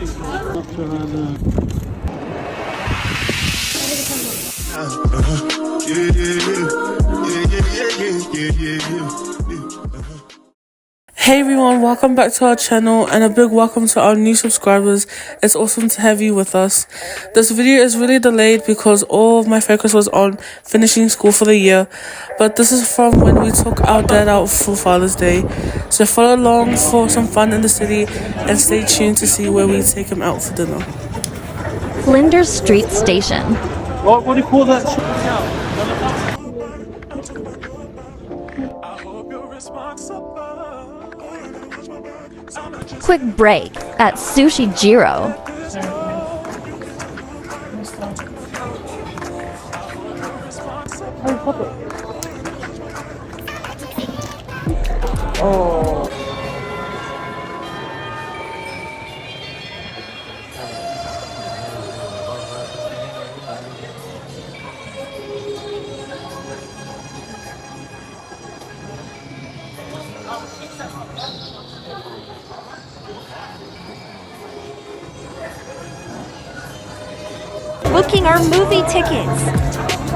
Hey everyone, welcome back to our channel and a big welcome to our new subscribers. It's awesome to have you with us. This video is really delayed because all of my focus was on finishing school for the year, but this is from when we took our dad out for Father's Day. So follow along for some fun in the city and stay tuned to see where we take him out for dinner. Flinders Street Station. What do you call that? Quick break at Sushi Jiro. Oh. Booking our movie tickets.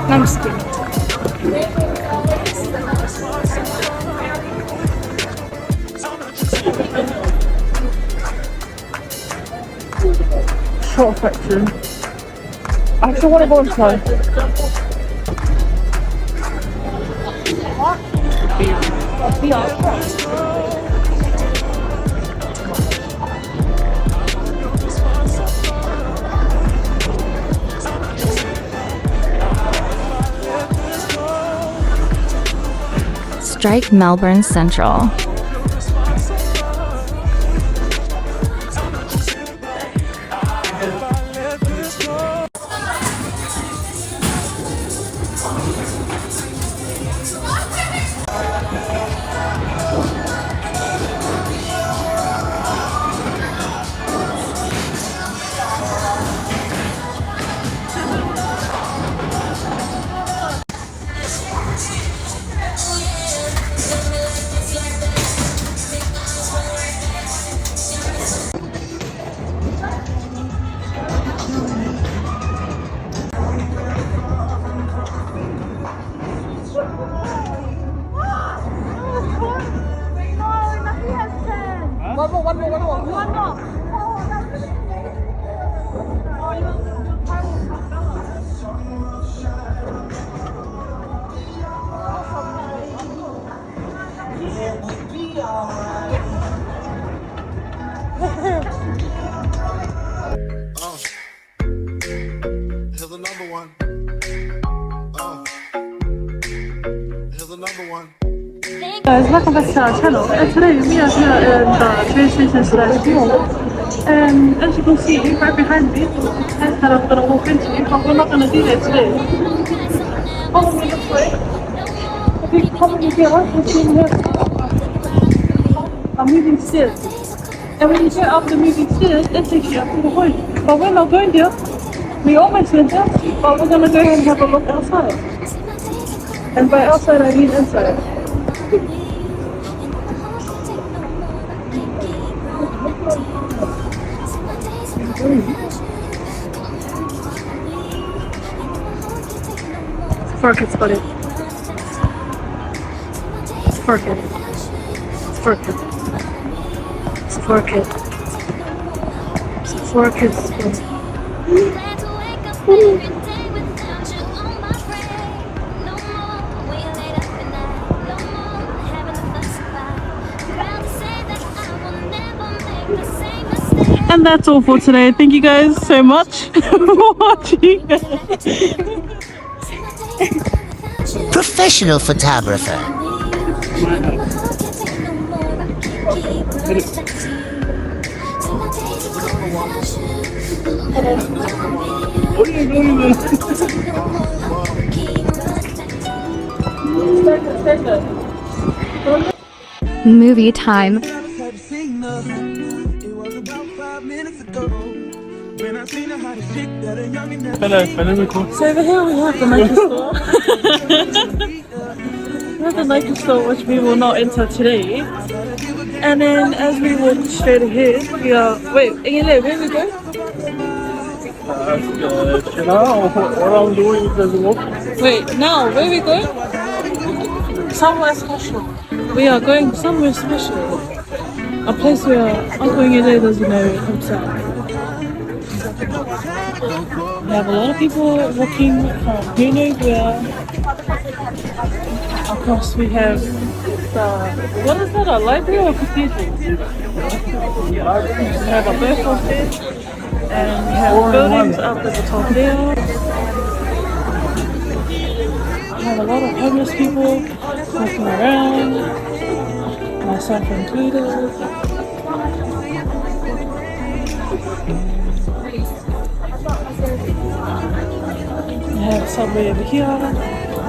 I'm just kidding. Short section. I actually want to go inside. Strike Melbourne Central. Here's another one. Here's another one. Guys, welcome back to our channel. And today we are here in the train station /mall. And as you can see, right behind me, that's that I'm gonna walk into, but we're not gonna do that today. Follow me this way. If you come in here, we'll see here. I'm moving stairs. And when you get up the moving stairs, it takes you up to the point. But we're not going there. We almost went there, but we're gonna go and have a look outside. And by outside, I mean inside. It's got it. It's Farkit. It's Farkit. It's Farkit. It's Farkit. It's Farkit. And that's all for today. Thank you guys so much for watching. Professional photographer. Movie time. Hello, record. So over here we have the Nike store. We have the Nike store, which we will not enter today. And then as we walk straight ahead, we are. Wait, Engele, where we go? What I'm doing is there's a walk. Wait, now where we go? Somewhere special. We are going somewhere special. A place where Uncle Engele doesn't know himself. We have a lot of people walking from who knows where. Of course, we have the, what is that, a library or cathedral? We have a birthhouse there, and we have buildings up at the top there. We have a lot of homeless people walking around, myself included. We have a subway over here.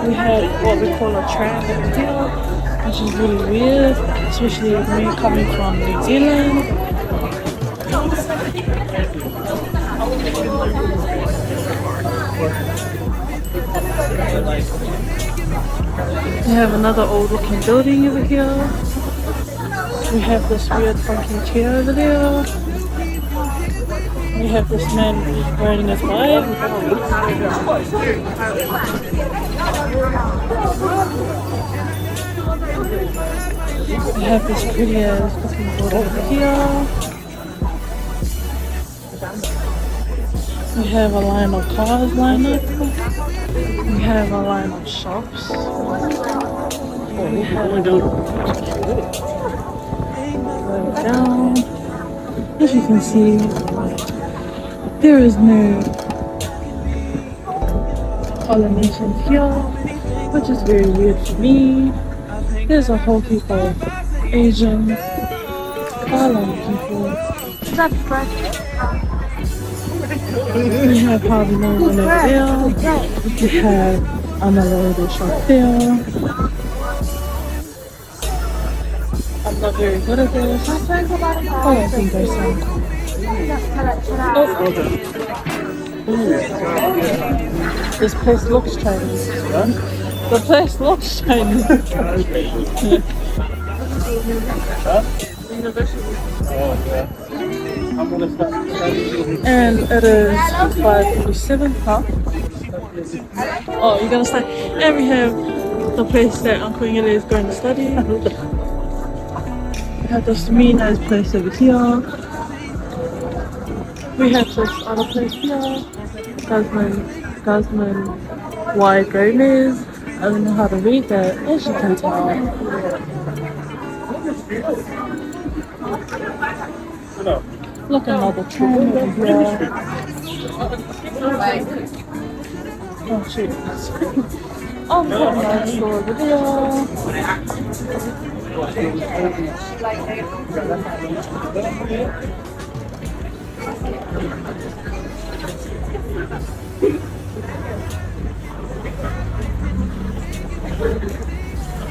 We have what we call a tram over here, which is really weird, especially with me coming from New Zealand. We have another old looking building over here. We have this weird funky chair over there. We have this man riding his bike. We have this pretty ass looking board over here. We have a line of cars lined up. We have a line of shops. We have going down. As you can see, there is no pollination here, which is very weird for me. There's a whole heap of Asians, Thailand people. We have hardly no one over there. We have another little shop there. I'm not very good at this. I don't think I sound cool. This place looks Chinese. The place looks Chinese. And it is 5:47, huh? Oh, you're gonna start. And we have the place that Uncle Engele is going to study. We have this really nice place over here. We have this other place here. Guzman Y. Gomez. I don't know how to read that, as you can tell. Look, another tram over here. Oh shoot. Oh, we have a nice store over there.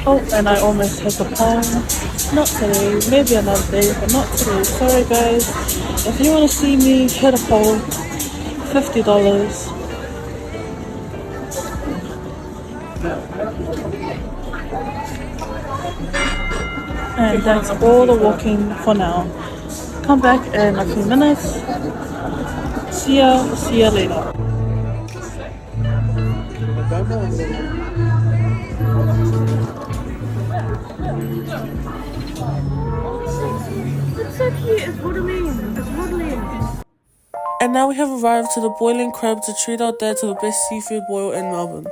Oh, and I almost hit the pole. Not today, maybe another day, but not today. Sorry guys. If you want to see me hit a pole, $50. And that's all the walking for now. Come back in a few minutes. See ya later. It's so cute, it's modeling. And now we have arrived to the Boiling Crab to treat our dad to the best seafood boil in Melbourne.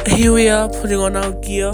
Here we are putting on our gear.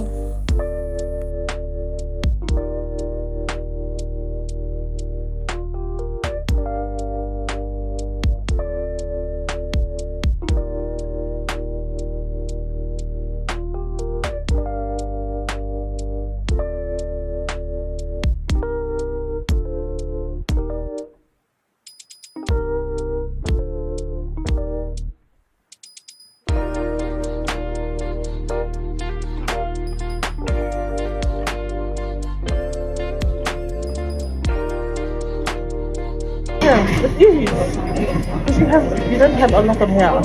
Yeah, it's easy. Because you don't have a lot of hair.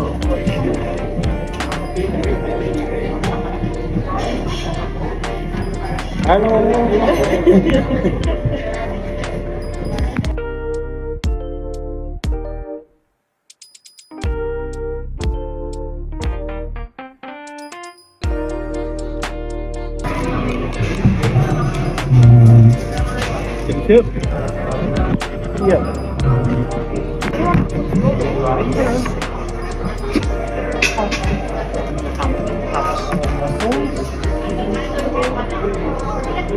Tip? Yeah.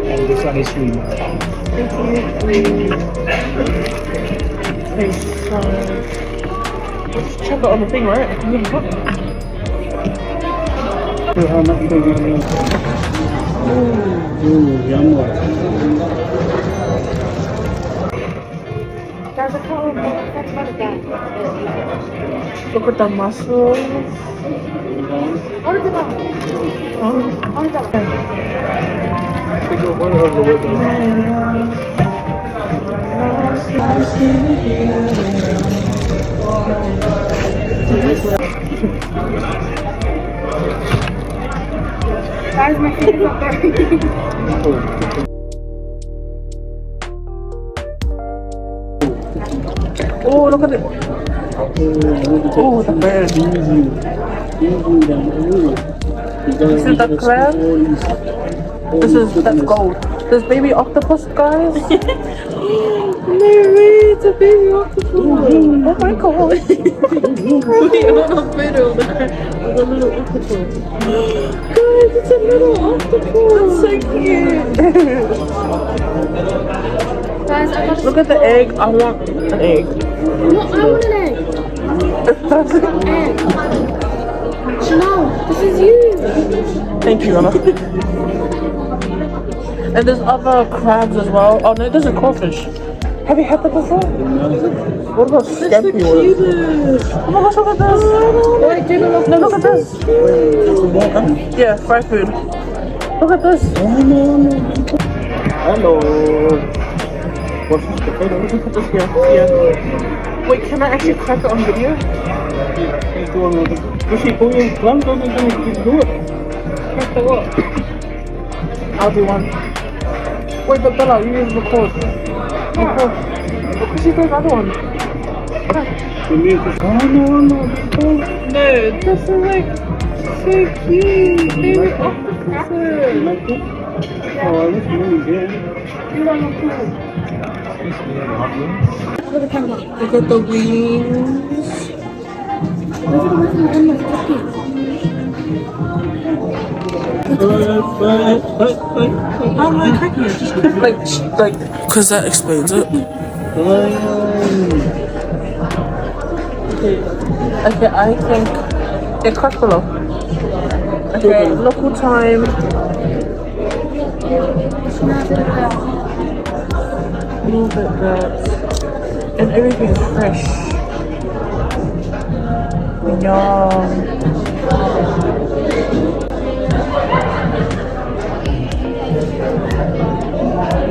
And this one is sweet. Check it on the thing, right? Ooh, yum. Look at the muscles. Guys, my feet are burning. Oh, look at it. Oh, the bird. This is the crab. That's gold. There's baby octopus, guys. Mary, it's a baby octopus. Oh my god. Wait, on the middle. There's a little octopus. Guys, it's a little octopus. That's so cute. Guys, I got Look at the egg. I want an egg. What? I want an egg. Egg. Chanel, this is you. Thank you, Anna. And there's other crabs as well. Oh no, there's a crawfish. Have you had that before? What about scampi oil? Oh my gosh, look at this. Wait, do look. No, look at this. Yeah, fried food. Look at this. Hello. What's this potato? Look at this here. Yeah. Wait, can I actually crack it on video? Is he going plum? Don't do it. Crack the what? I'll do one. Wait, but Bella, you need to record. Record. Because she does another one. No, this is like so cute. Baby octopuses. Like it? Oh, that's really good. Look at the wings. How am I cracking it? Like, because that explains it. Okay, I think it cracked below. Okay, local time. A little bit that. And everything's fresh. Yum.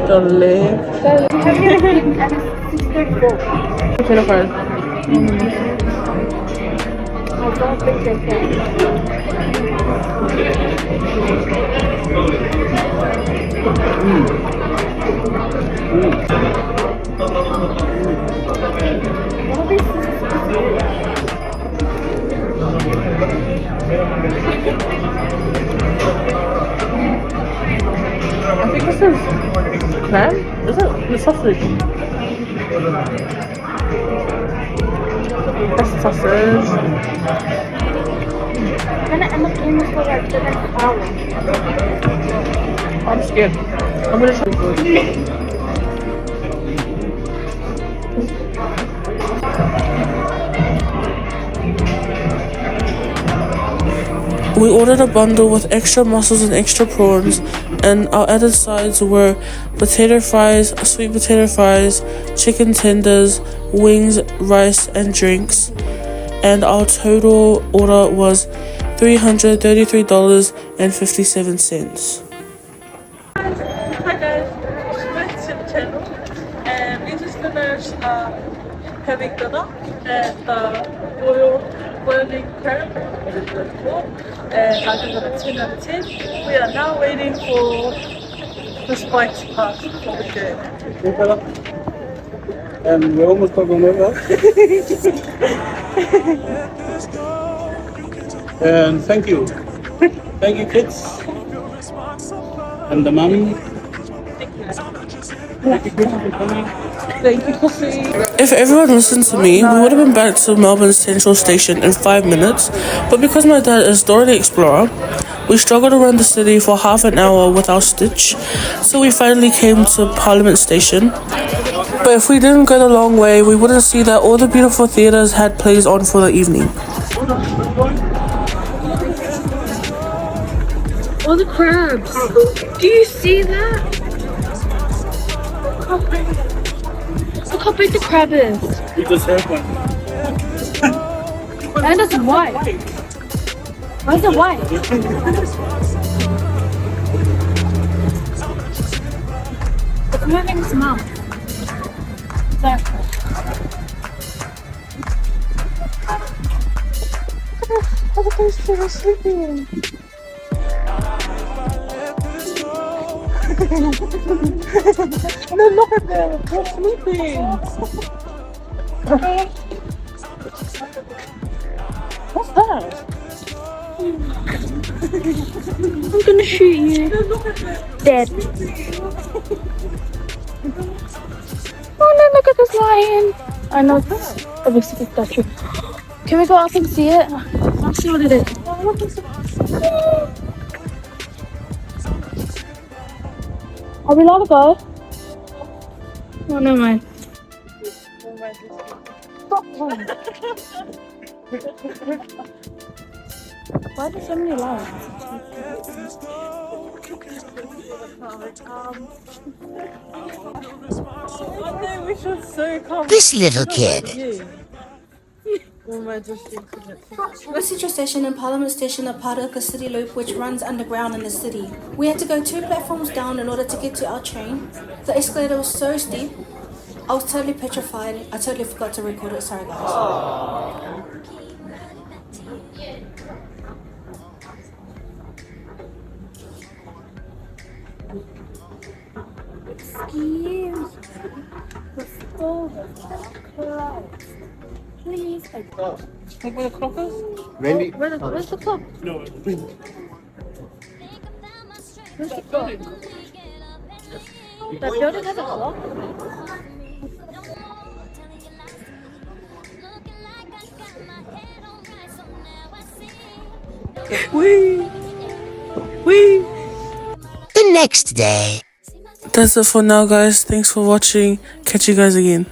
The leg. Potato fries. I don't think they can. I think this is clam. Is it the sausage? That's sausage. I'm gonna end up doing this for like the next hour. I'm scared. I'm gonna try. We ordered a bundle with extra mussels and extra prawns, and our added sides were potato fries, sweet potato fries, chicken tenders, wings, rice, and drinks. And our total order was $333.57. Hi guys, welcome to the channel, and we just finished having dinner at the boiling crab, and I give it a 10 out of 10. We are now waiting for The spikes part. Okay. Okay, fella? And we're almost talking over. And thank you. Thank you, kids. And the mommy. Thank you, kids, for coming. Thank you, Coffee. If everyone listened to me, we would have been back to Melbourne Central Station in 5 minutes. But because my dad is Dora the Explorer, we struggled around the city for half an hour with our stitch. So we finally came to Parliament Station. But if we didn't go the long way, we wouldn't see that all the beautiful theatres had plays on for the evening. All the crabs. Do you see that? Look how big the crab is. We just had one. And it's white. Why is it white? It's moving its mouth. Exactly. Look at those two sleeping. No, look at them! They're sleeping! What's that? I'm gonna shoot you. Dead. Oh no, look at this lion. I know it's a big statue. Can we go up and see it? Let's see what it is. Are we allowed to go? Oh, never mind. Why are there so many lions? This little kid. Westminster Station and Parliament Station are part of the City Loop, which runs underground in the city. We had to go 2 platforms down in order to get to our train. The escalator was so steep, I was totally petrified. I totally forgot to record it, sorry guys. Excuse. The stove is closed. Please. Like where the clock is? Randy? Where's the clock? No. Where's the clock? That building has a clock? The next day. That's it for now, guys. Thanks for watching. Catch you guys again.